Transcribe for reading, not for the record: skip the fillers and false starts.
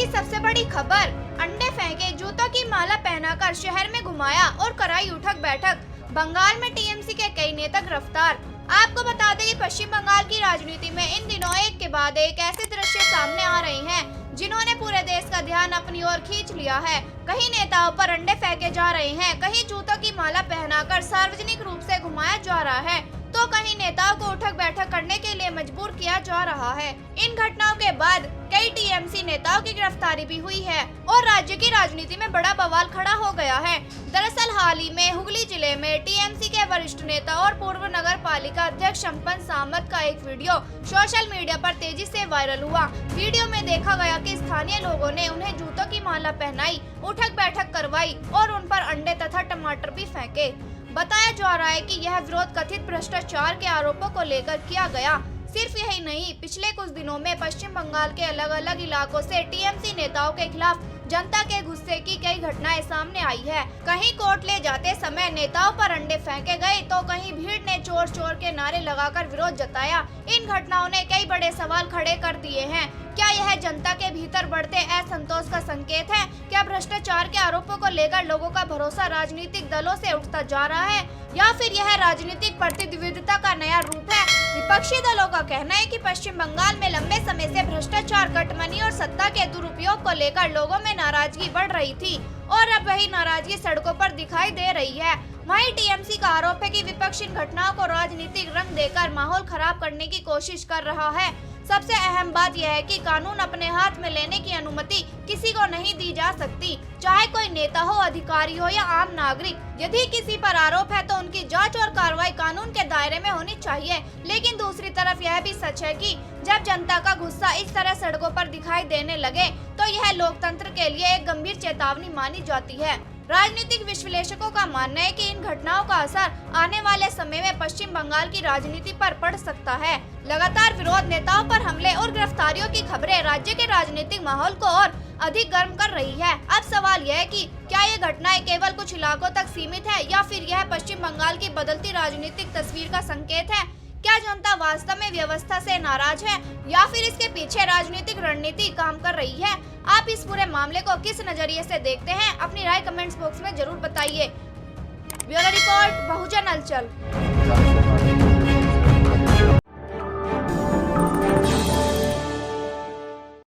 की सबसे बड़ी खबर, अंडे फेंके, जूतों की माला पहनाकर शहर में घुमाया और कराई उठक बैठक। बंगाल में टीएमसी के कई नेता गिरफ्तार। आपको बता दें कि पश्चिम बंगाल की राजनीति में इन दिनों एक के बाद एक ऐसे दृश्य सामने आ रहे हैं जिन्होंने पूरे देश का ध्यान अपनी ओर खींच लिया है। कहीं नेताओं पर अंडे फेंके जा रहे हैं, कहीं जूतों की माला पहनाकर सार्वजनिक रूप से घुमाया जा रहा है, तो कहीं नेताओं को उठक बैठक करने के लिए मजबूर किया जा रहा है। इन घटनाओं के बाद कई टीएमसी नेताओं की गिरफ्तारी भी हुई है और राज्य की राजनीति में बड़ा बवाल खड़ा हो गया है। दरअसल हाल ही में हुगली जिले में टीएमसी के वरिष्ठ नेता और पूर्व नगर पालिका अध्यक्ष संपन्न सामंत का एक वीडियो सोशल मीडिया पर तेजी से वायरल हुआ। वीडियो में देखा गया कि स्थानीय लोगों ने उन्हें जूतों की माला पहनाई, उठक बैठक करवाई और उन पर अंडे तथा टमाटर भी फेंके। बताया जा रहा है कि यह विरोध कथित भ्रष्टाचार के आरोपों को लेकर किया गया। सिर्फ यही नहीं, पिछले कुछ दिनों में पश्चिम बंगाल के अलग अलग इलाकों से टीएमसी नेताओं के खिलाफ जनता के गुस्से की कई घटनाएं सामने आई है। कहीं कोर्ट ले जाते समय नेताओं पर अंडे फेंके गए, तो कहीं भीड़ ने चोर चोर के नारे लगाकर विरोध जताया। इन घटनाओं ने कई बड़े सवाल खड़े कर दिए हैं। क्या यह जनता के भीतर बढ़ते असंतोष का संकेत है? क्या भ्रष्टाचार के आरोपों को लेकर लोगों का भरोसा राजनीतिक दलों से उठता जा रहा है, या फिर यह राजनीतिक प्रतिद्वंद्विता का नया रूप है? विपक्षी दलों का कहना है कि पश्चिम बंगाल में लंबे समय से भ्रष्टाचार, कटमनी और सत्ता के दुरुपयोग को लेकर लोगों में नाराजगी बढ़ रही थी और अब वही नाराजगी सड़कों पर दिखाई दे रही है। वहीं टीएमसी का आरोप है कि विपक्ष इन घटनाओं को राजनीतिक रंग देकर माहौल खराब करने की कोशिश कर रहा है। सबसे अहम बात यह है कि कानून अपने हाथ में लेने की अनुमति किसी को नहीं दी जा सकती, चाहे कोई नेता हो, अधिकारी हो या आम नागरिक। यदि किसी पर आरोप है तो उनकी जांच और कार्रवाई कानून के दायरे में होनी चाहिए। लेकिन दूसरी तरफ यह भी सच है कि जब जनता का गुस्सा इस तरह सड़कों पर दिखाई देने लगे तो यह लोकतंत्र के लिए एक गंभीर चेतावनी मानी जाती है। राजनीतिक विश्लेषकों का मानना है कि इन घटनाओं का असर आने वाले समय में पश्चिम बंगाल की राजनीति पर पड़ सकता है। लगातार विरोध, नेताओं पर हमले और गिरफ्तारियों की खबरें राज्य के राजनीतिक माहौल को और अधिक गर्म कर रही है। अब सवाल यह है कि क्या ये घटनाएं केवल कुछ इलाकों तक सीमित है, या फिर यह पश्चिम बंगाल की बदलती राजनीतिक तस्वीर का संकेत है? क्या जनता वास्तव में व्यवस्था से नाराज है, या फिर इसके पीछे राजनीतिक रणनीति काम कर रही है? आप इस पूरे मामले को किस नजरिए से देखते हैं? अपनी राय कमेंट्स बॉक्स में जरूर बताइए। ब्यूरो रिपोर्ट, बहुजन हलचल।